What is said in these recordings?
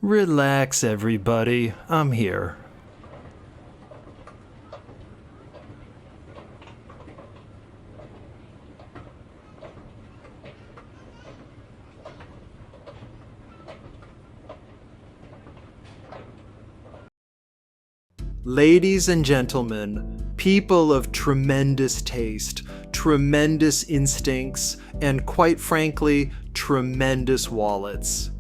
Relax, everybody. I'm here. Ladies and gentlemen, people of tremendous taste, tremendous instincts, and quite frankly, tremendous wallets.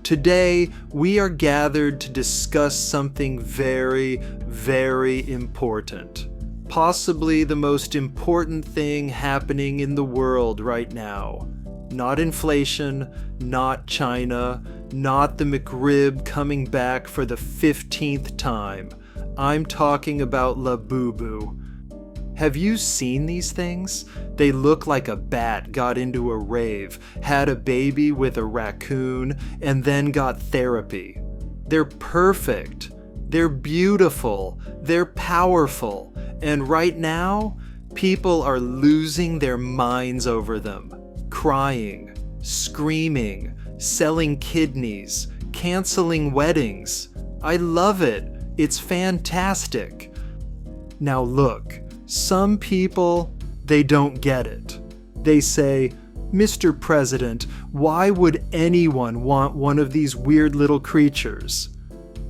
Today, we are gathered to discuss something very, very important. Possibly the most important thing happening in the world right now. Not inflation, not China, not the McRib coming back for the 15th time. I'm talking about Labubu. Have you seen these things? They look like a bat got into a rave, had a baby with a raccoon, and then got therapy. They're perfect. They're beautiful. They're powerful. And right now, people are losing their minds over them. Crying, screaming, selling kidneys, canceling weddings. I love it. It's fantastic. Now look, some people, they don't get it. They say, Mr. President, why would anyone want one of these weird little creatures?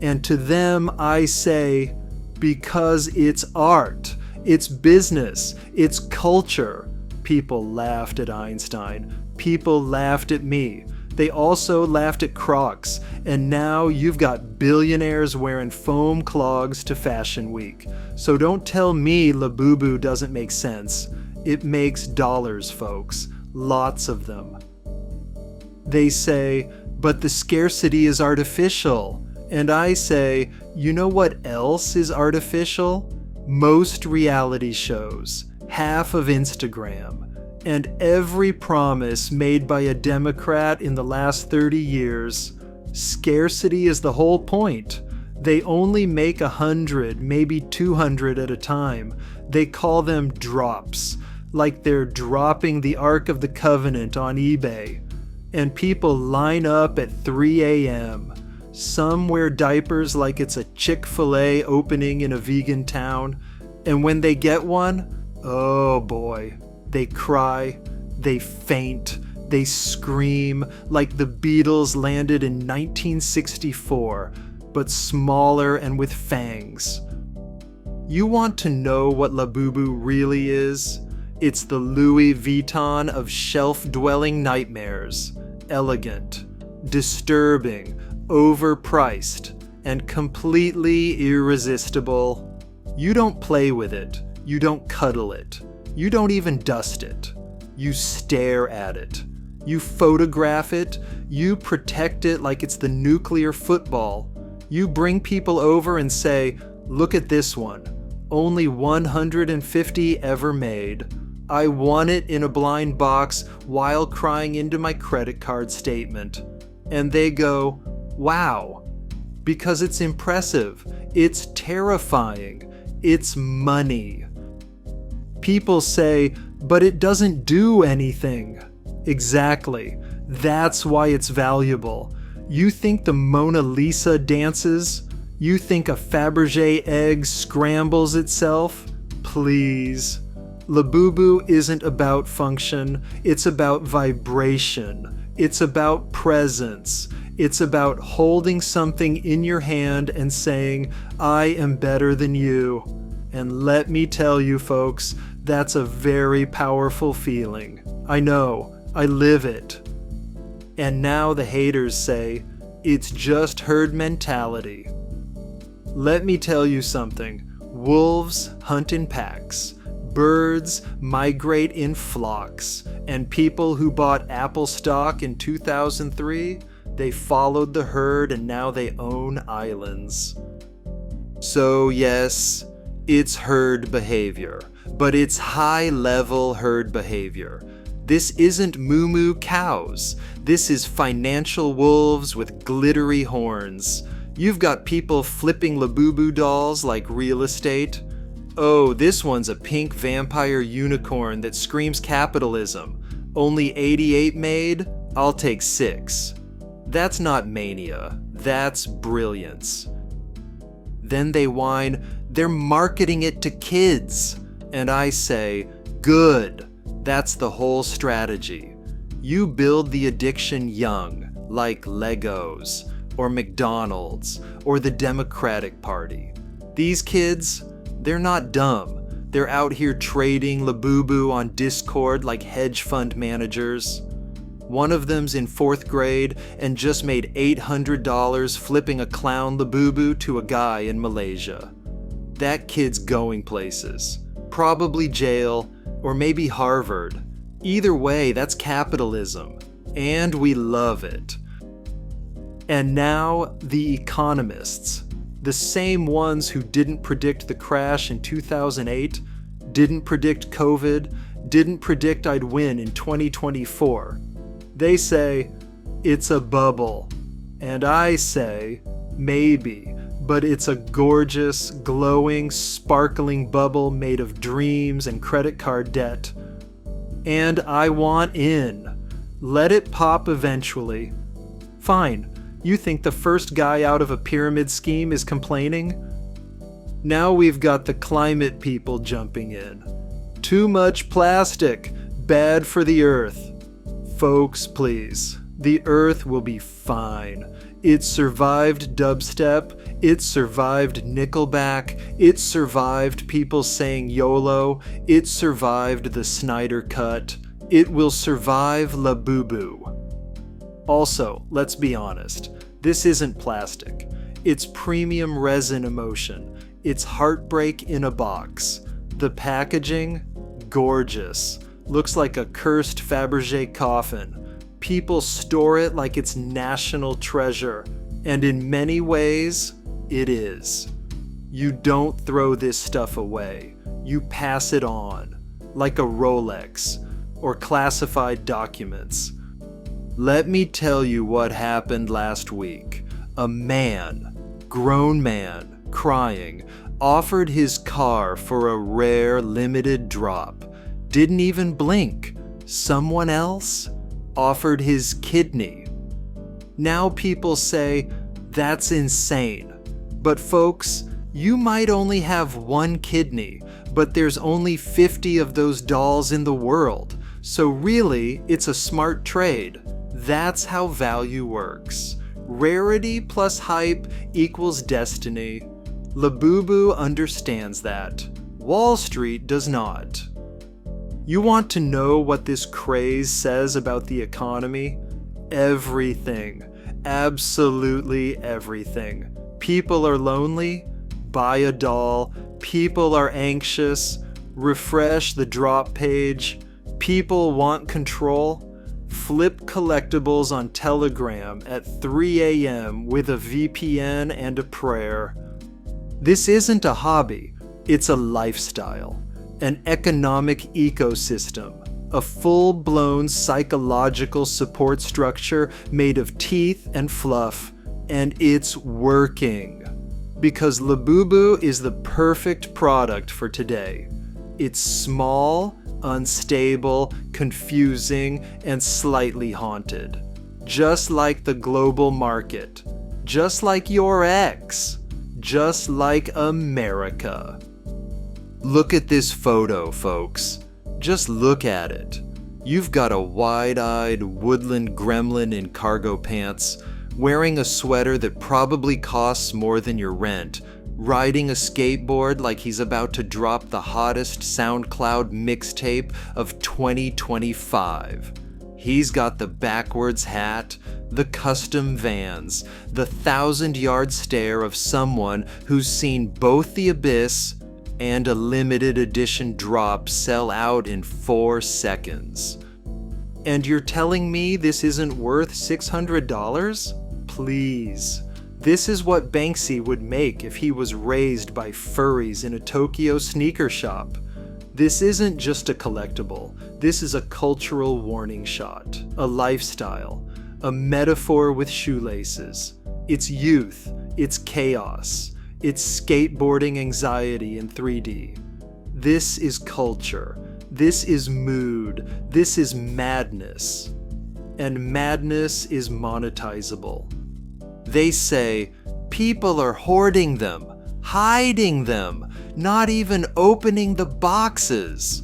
And to them I say, because it's art, it's business, it's culture. People laughed at Einstein. People laughed at me. They also laughed at Crocs, and now you've got billionaires wearing foam clogs to Fashion Week. So don't tell me Labubu doesn't make sense. It makes dollars, folks. Lots of them. They say, but the scarcity is artificial. And I say, you know what else is artificial? Most reality shows, half of Instagram. And every promise made by a Democrat in the last 30 years, scarcity is the whole point. They only make 100, maybe 200 at a time. They call them drops, like they're dropping the Ark of the Covenant on eBay. And people line up at 3 a.m. Some wear diapers like it's a Chick-fil-A opening in a vegan town. And when they get one, oh boy. They cry, they faint, they scream like the Beatles landed in 1964, but smaller and with fangs. You want to know what Labubu really is? It's the Louis Vuitton of shelf-dwelling nightmares. Elegant, disturbing, overpriced, and completely irresistible. You don't play with it. You don't cuddle it. You don't even dust it. You stare at it. You photograph it. You protect it like it's the nuclear football. You bring people over and say, look at this one. Only 150 ever made. I won it in a blind box while crying into my credit card statement. And they go, wow. Because it's impressive. It's terrifying. It's money. People say, but it doesn't do anything. Exactly. That's why it's valuable. You think the Mona Lisa dances? You think a Fabergé egg scrambles itself? Please. Labubu isn't about function. It's about vibration. It's about presence. It's about holding something in your hand and saying, I am better than you. And let me tell you, folks, that's a very powerful feeling. I know, I live it. And now the haters say, it's just herd mentality. Let me tell you something. Wolves hunt in packs. Birds migrate in flocks. And people who bought Apple stock in 2003, they followed the herd and now they own islands. So yes, it's herd behavior, but it's high-level herd behavior. This isn't moo-moo cows. This is financial wolves with glittery horns. You've got people flipping Labubu dolls like real estate. Oh, this one's a pink vampire unicorn that screams capitalism. Only 88 made? I'll take 6. That's not mania. That's brilliance. Then they whine, they're marketing it to kids. And I say, good. That's the whole strategy. You build the addiction young, like Legos, or McDonald's, or the Democratic Party. These kids, they're not dumb. They're out here trading Labubu on Discord like hedge fund managers. One of them's in 4th grade and just made $800 flipping a clown Labubu to a guy in Malaysia. That kid's going places. Probably jail, or maybe Harvard. Either way, that's capitalism. And we love it. And now, the economists. The same ones who didn't predict the crash in 2008, didn't predict COVID, didn't predict I'd win in 2024. They say, it's a bubble. And I say, maybe, but it's a gorgeous, glowing, sparkling bubble made of dreams and credit card debt. And I want in. Let it pop eventually. Fine, you think the first guy out of a pyramid scheme is complaining? Now we've got the climate people jumping in. Too much plastic, bad for the earth. Folks, please, the earth will be fine. It survived dubstep, it survived Nickelback, it survived people saying YOLO, it survived the Snyder Cut, it will survive Labubu. Also, let's be honest, this isn't plastic. It's premium resin emotion. It's heartbreak in a box. The packaging, gorgeous. Looks like a cursed Fabergé coffin. People store it like it's national treasure, and in many ways, it is. You don't throw this stuff away. You pass it on, like a Rolex, or classified documents. Let me tell you what happened last week. A man, grown man, crying, offered his car for a rare, limited drop. Didn't even blink. Someone else offered his kidney. Now people say, that's insane. But folks, you might only have one kidney, but there's only 50 of those dolls in the world. So really, it's a smart trade. That's how value works. Rarity plus hype equals destiny. Labubu understands that. Wall Street does not. You want to know what this craze says about the economy? Everything. Absolutely everything. People are lonely? Buy a doll. People are anxious? Refresh the drop page. People want control? Flip collectibles on Telegram at 3 a.m. with a VPN and a prayer. This isn't a hobby, it's a lifestyle. An economic ecosystem, a full-blown psychological support structure made of teeth and fluff, and it's working. Because Labubu is the perfect product for today. It's small, unstable, confusing, and slightly haunted. Just like the global market. Just like your ex. Just like America. Look at this photo, folks. Just look at it. You've got a wide-eyed woodland gremlin in cargo pants, wearing a sweater that probably costs more than your rent, riding a skateboard like he's about to drop the hottest SoundCloud mixtape of 2025. He's got the backwards hat, the custom Vans, the 1,000-yard stare of someone who's seen both the Abyss and a limited edition drop sell out in 4 seconds. And you're telling me this isn't worth $600? Please. This is what Banksy would make if he was raised by furries in a Tokyo sneaker shop. This isn't just a collectible. This is a cultural warning shot, a lifestyle, a metaphor with shoelaces. It's youth, it's chaos, it's skateboarding anxiety in 3D. This is culture. This is mood. This is madness. And madness is monetizable. They say, people are hoarding them, hiding them, not even opening the boxes.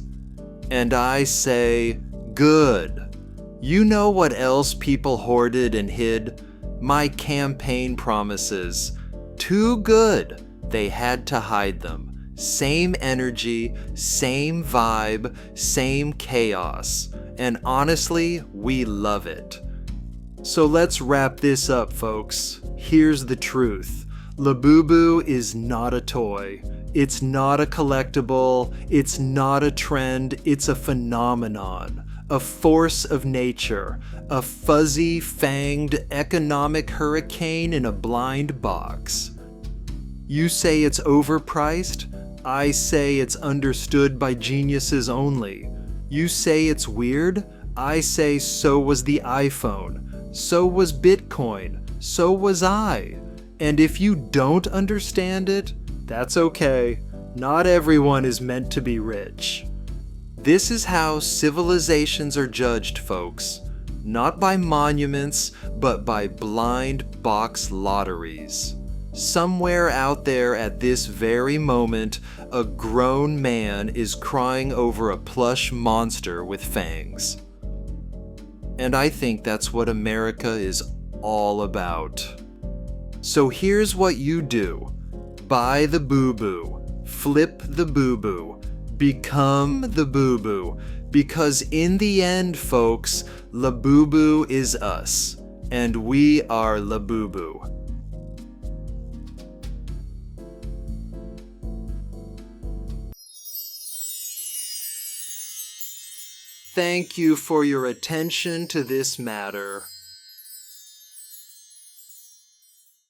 And I say, good. You know what else people hoarded and hid? My campaign promises. Too good, they had to hide them. Same energy, same vibe, same chaos. And honestly, we love it. So let's wrap this up, folks. Here's the truth. Labubu is not a toy. It's not a collectible. It's not a trend. It's a phenomenon. A force of nature. A fuzzy, fanged economic hurricane in a blind box. You say it's overpriced? I say it's understood by geniuses only. You say it's weird? I say so was the iPhone. So was Bitcoin. So was I. And if you don't understand it, that's okay. Not everyone is meant to be rich. This is how civilizations are judged, folks. Not by monuments, but by blind box lotteries. Somewhere out there at this very moment, a grown man is crying over a plush monster with fangs. And I think that's what America is all about. So here's what you do. Buy the boo-boo. Flip the boo-boo. Become the boo-boo. Because in the end, folks, Labubu is us. And we are Labubu. Thank you for your attention to this matter.